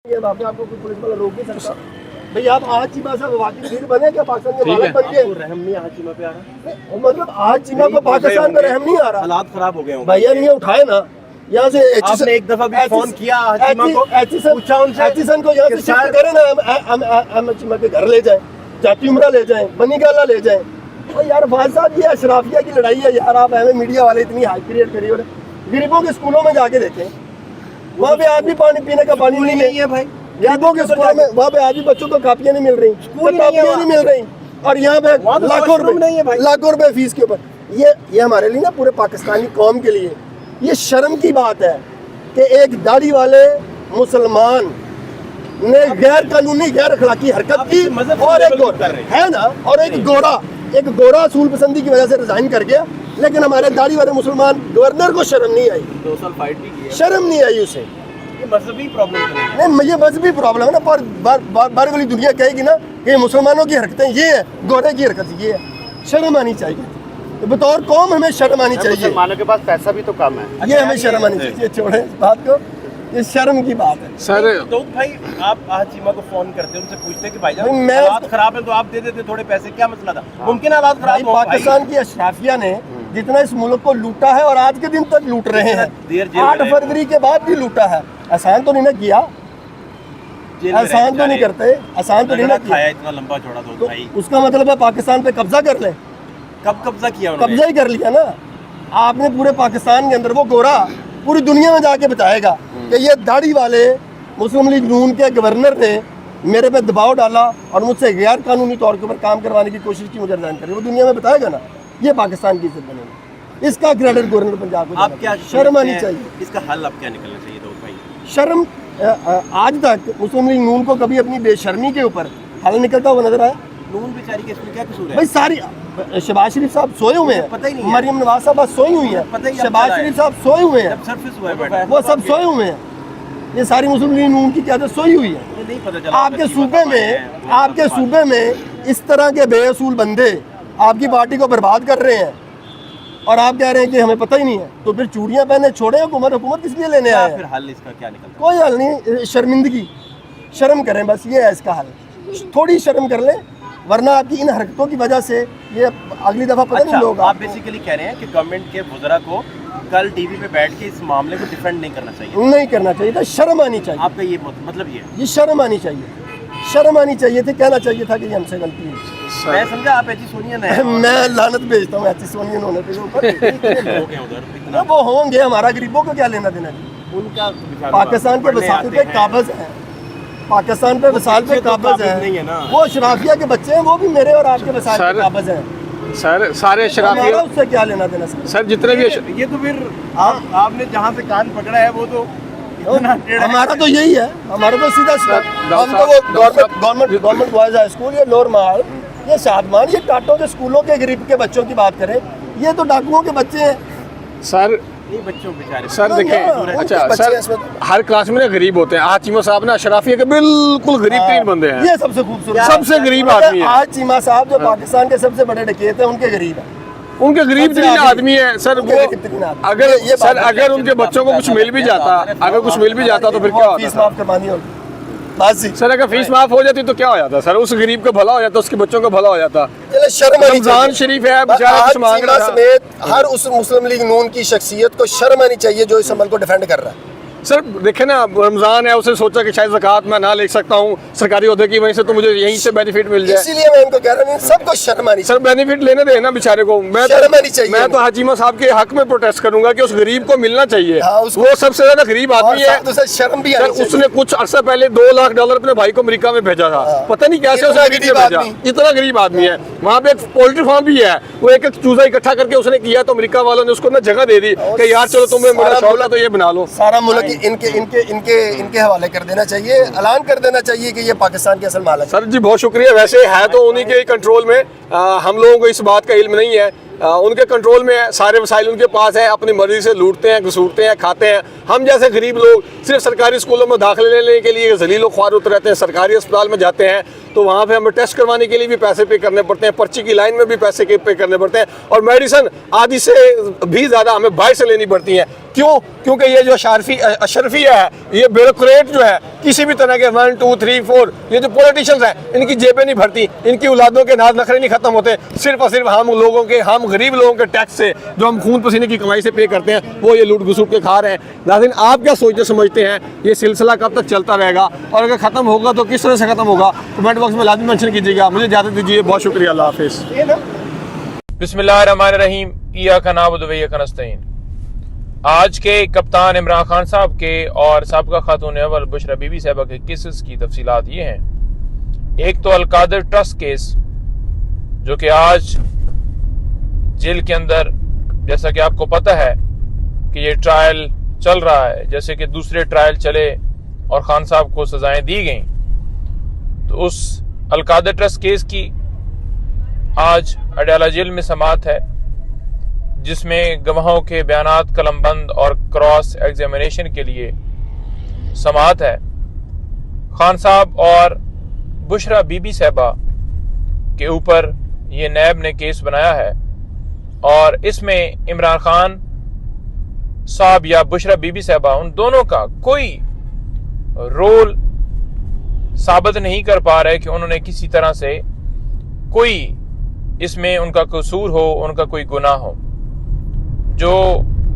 आपको कोई पुलिस वाला रोक नहीं सकता भाई। आप आज चीमा से वाकिफ फिर बने क्या पाकिस्तान के मालिक बन गए? रहम नहीं आज चीमा पे आ रहा, मतलब आज चीमा को पाकिस्तान पे रहम नहीं आ रहा। हालात खराब हो गए भैया, नहीं उठाए ना यहाँ से। आपने एक दफा भी फोन किया चीमा को, एचिसन को यहाँ से शिफ्ट करें ना, हम चीमा के घर ले जाए, जाती उमरा ले जाए, बनी गाला ले जाए। और यार भाई साहब ये अशराफिया की लड़ाई है यार। आप हमें मीडिया वाले इतनी हाई क्रिएट करिए। गरीबों के स्कूलों में जाके देखें, वहाँ पे आज भी पानी पीने का पानी नहीं है भाई। गरीबों के स्कूलों में वहाँ पे आज भी बच्चों को कापियाँ नहीं मिल रही, कापियाँ नहीं मिल रही, और यहाँ पे लाखों रुपए फीस के ऊपर। ये हमारे लिए ना, पूरे पाकिस्तानी कौम के लिए ये शर्म की बात है कि एक दाढ़ी वाले मुसलमान ने गैर कानूनी गैर अखलाकी हरकत की, और एक गोरा है ना, और एक गोरा असूल पसंदी की वजह से रिजाइन कर गया। लेकिन हमारे दाढ़ी वाले मुसलमान गवर्नर को शर्म नहीं आई, 2 साल फाइट भी की, शर्म नहीं आई उसे। ये मजहबी प्रॉब्लम नहीं, ये मजहबी प्रॉब्लम है ना। पर बार वाली दुनिया कहेगी ना कि मुसलमानों की हरकतें ये है, गोरे की हरकत ये है। शर्म आनी चाहिए, तो बतौर कौम हमें शर्म आनी चाहिए। मुसलमानों के पास पैसा भी तो कम है, ये हमें शर्म आनी चाहिए। छोड़े इस बात को, ये शर्म की बात है सर। तो भाई आप आज चीमा को फोन करते, उनसे पूछते कि भाईजान हालात खराब है तो आप दे देते थोड़े पैसे, क्या मसला था? मुमकिन हालात खराब हो। पाकिस्तान की अशराफिया ने जितना इस मुल्क को लूटा है और आज के दिन तक लूट रहे हैं, 8 फरवरी के बाद भी लूटा है। आसान तो नहीं ना किया, आसान तो नहीं करते, आसान तो नहीं ना किया। इतना लंबा चौड़ा तो उसका मतलब है पाकिस्तान पे कब्जा कर ले। कब कब्जा किया? कब्जा ही कर लिया ना आपने पूरे पाकिस्तान के अंदर। वो गोरा पूरी दुनिया में जाके बताएगा कि ये दाढ़ी वाले मुस्लिम लीग नून के गवर्नर ने मेरे पे दबाव डाला और मुझसे गैर कानूनी तौर के ऊपर काम करवाने की कोशिश की, मुझे रिजाइन करी। वो दुनिया में बताएगा ना, ये पाकिस्तान की इज्जत बनेगी। इसका क्रेडिट गवर्नर पंजाब को। आप क्या शर्म आनी चाहिए, इसका हल अब क्या निकलना चाहिए? तो भाई शर्म, आज तक मुस्लिम लीग नून को कभी अपनी बेशर्मी के ऊपर हल निकलता हुआ नजर आया? नून बेचारी के इसमें क्या कसूर है भाई? सारी शहबाज शरीफ साहब सोए हुए हैं, पता ही नहीं, मरियम नवाज साहब सोई हुई है, शहबाज शरीफ साहब सोए हुए हैं, वो सब सोए हुए हैं। ये सारी मुस्लिम लीग नून की क्यादत सोई हुई है। आपके सूबे में इस तरह के बेअसूल बंदे आपकी पार्टी को बर्बाद कर रहे हैं, और आप कह रहे हैं कि हमें पता ही नहीं है। तो फिर चूड़ियां पहने छोड़े हुकूमत किस लिए लेने आए? फिर हल इसका क्या निकलता? कोई हल नहीं, शर्मिंदगी, शर्म करें बस, ये है इसका हल। थोड़ी शर्म कर लें, वरना आपकी इन हरकतों की वजह से ये अगली दफा पता नहीं लोग। आप बेसिकली कह रहे हैं कि गवर्नमेंट के वज़रा को कल टीवी पे बैठ के इस मामले को डिफेंड नहीं करना चाहिए? नहीं करना चाहिए था, शर्म आनी चाहिए। आपका ये मतलब ये शर्म आनी चाहिए, शर्म आनी चाहिए थी, कहना चाहिए था कि ये हमसे गलती है। मैं समझा आप एची सोनियन है। मैं लानत भेजता हूँ एची सोनियन होने पे ऊपर। वो होंगे, हमारा गरीबों को क्या लेना देना? उनका पाकिस्तान के वसाइल पे काबज है, पाकिस्तान पे वसाइल पे काबज है। वो शराफिया के बच्चे हैं, वो भी मेरे और आपके वसाइल पे काबज हैं सर। सारे शराफिया, उससे क्या लेना देना सर? जितने भी ये तो फिर आपने जहाँ से कान पकड़ा है वो तो हमारा तो यही है, हमारा तो सीधा हम तो वो गवर्नमेंट बॉयज हाई स्कूल, ये लोअर माल, ये शादमान, ये टाटों के स्कूलों के गरीब के बच्चों की बात करें, ये तो डाकुओं के बच्चे हैं सर। ये बच्चों बेचारे सर देखें, अच्छा सर हर क्लास में ना गरीब होते हैं। आज चीमा साहब ना शराफिया के बिल्कुल गरीब तरीन बंदे हैं, ये सबसे खूबसूरत, सबसे गरीब आदमी है। आज चीमा साहब जो पाकिस्तान के सबसे बड़े डकैत हैं, उनके गरीब है, उनके गरीब तरीन आदमी है सर। वो अगर उनके बच्चों को कुछ मिल भी जाता, तो फिर क्या होता? फीस माफ करवानी होगी सर। अगर फीस माफ हो जाती तो क्या हो जाता सर? उस गरीब का भला हो जाता, उसके बच्चों का भला हो जाता। रमजान शरीफ है, समेत हर उस मुस्लिम लीग नून की शख्सियत को शर्म आनी चाहिए जो इस अमल को डिफेंड कर रहा है। सर देखे ना, रमजान है, उसने सोचा कि शायद ज़कात मैं ना ले सकता हूँ सरकारी ओहदे की वजह से, तो मुझे यहीं से बेनिफिट मिल जाए। इसीलिए मैं इनको कह रहा हूँ, सबको शर्म आनी चाहिए। सर बेनिफिट लेने देना बेचारे को। मैं तो हाजीमा साहब के हक में प्रोटेस्ट करूंगा कि उस गरीब को मिलना चाहिए। वो सबसे ज्यादा गरीब आदमी है, शर्म भी सर। उसने कुछ अर्सा पहले $2 लाख अपने भाई को अमेरिका में भेजा था, पता नहीं कैसे उसने भेजा। इतना गरीब आदमी है। वहाँ पे एक पोल्ट्री फार्म भी है, वो एक चूजा इकट्ठा करके उसने किया, तो अमेरिका वालों ने उसको ना जगह दे दी कि यार चलो तुम्हें बड़ा शौक है तो ये बना लो। सारा मुल्क इनके हवाले कर देना चाहिए, ऐलान कर देना चाहिए कि ये पाकिस्तान के असल मालिक। सर जी बहुत शुक्रिया। वैसे है तो उन्हीं के कंट्रोल में, हम लोगों को इस बात का इल्म नहीं है उनके कंट्रोल में है, सारे वसाइल उनके पास है, अपनी मर्जी से लूटते हैं, घसूटते हैं, खाते हैं। हम जैसे गरीब लोग सिर्फ सरकारी स्कूलों में दाखिले लेने के लिए जलील व ख्वार उतर रहते हैं। सरकारी अस्पताल में जाते हैं तो वहाँ पे हमें टेस्ट करवाने के लिए भी पैसे पे करने पड़ते हैं, पर्ची की लाइन में भी पैसे पे करने पड़ते हैं, और मेडिसिन आदि से भी ज़्यादा हमें बाहर से लेनी पड़ती है। क्यों? क्योंकि ये जो अशरफिया है, ये ब्यूरोक्रेट जो है, किसी भी तरह के 1 2 3 4 ये जो पॉलिटिशियंस हैं, इनकी जेबें नहीं भरती, इनकी औलादों के नाज नखरे नहीं खत्म होते। सिर्फ और सिर्फ हम गरीब लोगों के टैक्स से, जो हम खून पसीने की कमाई से पे करते हैं, वो ये लूट घसूट के खा रहे हैं। लेकिन आप क्या सोचते समझते हैं ये सिलसिला कब तक चलता रहेगा, और अगर ख़त्म होगा तो किस तरह से ख़त्म होगा? कमेंट बॉक्स में लाजमी मेंशन कीजिएगा। मुझे इजाज़त दीजिए, बहुत शुक्रिया, अल्लाह हाफिज़। बिस्मिल्लाहिर्रहमानिर्रहीम, इय्याका नअबुदु व इय्याका नस्तईन। आज के कप्तान इमरान खान साहब के और साबिक़ा खातून अव्वल बुशरा बीबी साहिबा के केसेस की तफसीलात ये हैं। एक तो अलकादर ट्रस्ट केस, जो कि आज जेल के अंदर, जैसा कि आपको पता है कि ये ट्रायल चल रहा है, जैसे कि दूसरे ट्रायल चले और खान साहब को सजाएं दी गई, तो उस अलकादर ट्रस्ट केस की आज अडयाला जेल में समाअत है, जिसमें गवाहों के बयानात कलमबंद और क्रॉस एग्जामिनेशन के लिए समाअत है। खान साहब और बुशरा बीबी साहिबा के ऊपर ये नैब ने केस बनाया है, और इसमें इमरान खान साहब या बुशरा बीबी साहिबा, उन दोनों का कोई रोल साबित नहीं कर पा रहे कि उन्होंने किसी तरह से कोई इसमें उनका कसूर हो, उनका कोई गुनाह हो। जो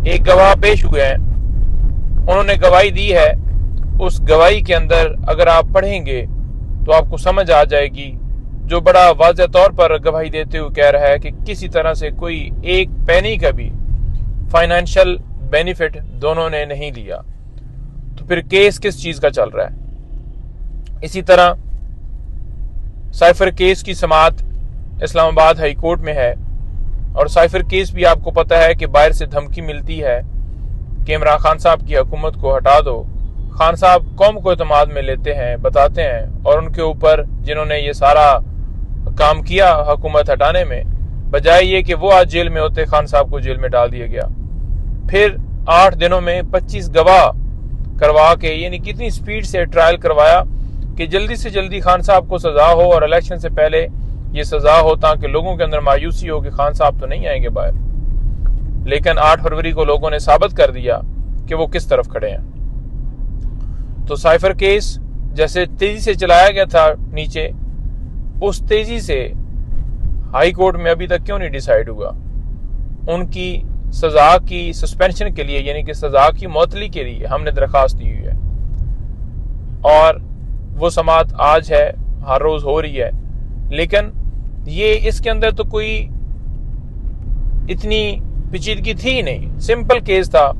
एक गवाह पेश हुए हैं, उन्होंने गवाही दी है। उस गवाही के अंदर अगर आप पढ़ेंगे तो आपको समझ आ जाएगी, जो बड़ा वाज़ेह तौर पर गवाही देते हुए कह रहा है कि किसी तरह से कोई एक पैनी का भी फाइनेंशियल बेनिफिट दोनों ने नहीं लिया। तो फिर केस किस चीज का चल रहा है? इसी तरह साइफर केस की समाअत इस्लामाबाद हाई कोर्ट में है, और साइफर केस भी आपको पता है कि बाहर से धमकी मिलती है कि इमरान खान साहब की हुकूमत को हटा दो। खान साहब कौम को एतमाद में लेते हैं, बताते हैं, और उनके ऊपर जिन्होंने ये सारा काम किया हुकूमत हटाने में, बजाय ये कि वो आज जेल में होते, खान साहब को जेल में डाल दिया गया। फिर 8 दिनों में 25 गवाह करवा के, यानी कितनी स्पीड से ट्रायल करवाया कि जल्दी से जल्दी खान साहब को सजा हो और इलेक्शन से पहले ये सजा हो, ताकि लोगों के अंदर मायूसी हो कि खान साहब तो नहीं आएंगे बाहर। लेकिन 8 फरवरी को लोगों ने साबित कर दिया कि वो किस तरफ खड़े हैं। तो साइफर केस जैसे तेजी से चलाया गया था नीचे, उस तेजी से हाई कोर्ट में अभी तक क्यों नहीं डिसाइड हुआ? उनकी सजा की सस्पेंशन के लिए, यानी कि सजा की मुअत्तली के लिए हमने दरखास्त दी हुई है, और वो समाअत आज है, हर रोज हो रही है। लेकिन ये इसके अंदर तो कोई इतनी पेचीदगी थी नहीं, सिंपल केस था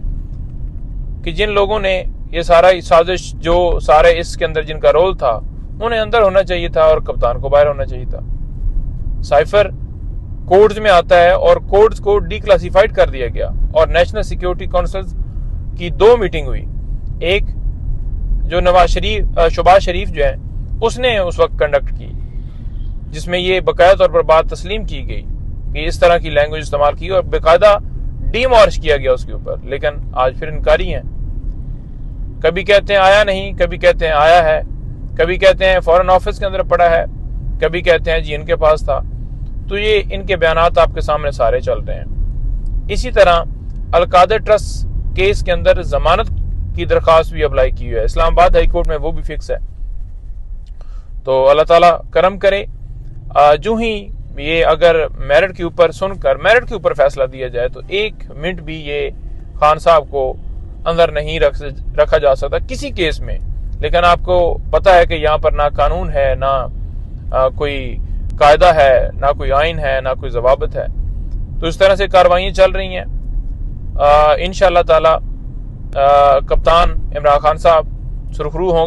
कि जिन लोगों ने ये सारा साजिश, जो सारे इसके अंदर जिनका रोल था, उन्हें अंदर होना चाहिए था और कप्तान को बाहर होना चाहिए था। साइफर कोड्स में आता है और कोड्स को डिक्लासिफाइड कर दिया गया, और नेशनल सिक्योरिटी काउंसिल की 2 मीटिंग हुई। एक जो शहबाज शरीफ जो है, उसने उस वक्त कंडक्ट की, जिसमें ये बाकायदा तौर पर बात तस्लीम की गई कि इस तरह की लैंग्वेज इस्तेमाल की, और बाकायदा डीमॉर्श किया गया उसके ऊपर। लेकिन आज फिर इनकारी हैं, कभी कहते हैं आया नहीं, कभी कहते हैं आया है, कभी कहते हैं फॉरेन ऑफिस के अंदर पड़ा है, कभी कहते हैं जी इनके पास था। तो ये इनके बयानात आपके सामने सारे चल रहे हैं। इसी तरह अलकादर ट्रस्ट केस के अंदर जमानत की दरखास्त भी अप्लाई की हुई है इस्लामाबाद हाई कोर्ट में, वो भी फिक्स है। तो अल्लाह ताला करम करे, जो ही ये अगर मेरिट के ऊपर सुनकर मेरिट के ऊपर फैसला दिया जाए तो 1 मिनट भी ये खान साहब को अंदर नहीं रखा जा सकता किसी केस में। लेकिन आपको पता है कि यहाँ पर ना कानून है, ना कोई कायदा है, ना कोई आइन है, ना कोई जवाबत है। तो इस तरह से कार्रवाइयाँ चल रही हैं। इंशाअल्लाह ताला कप्तान इमरान खान साहब सुरखरू होंगे।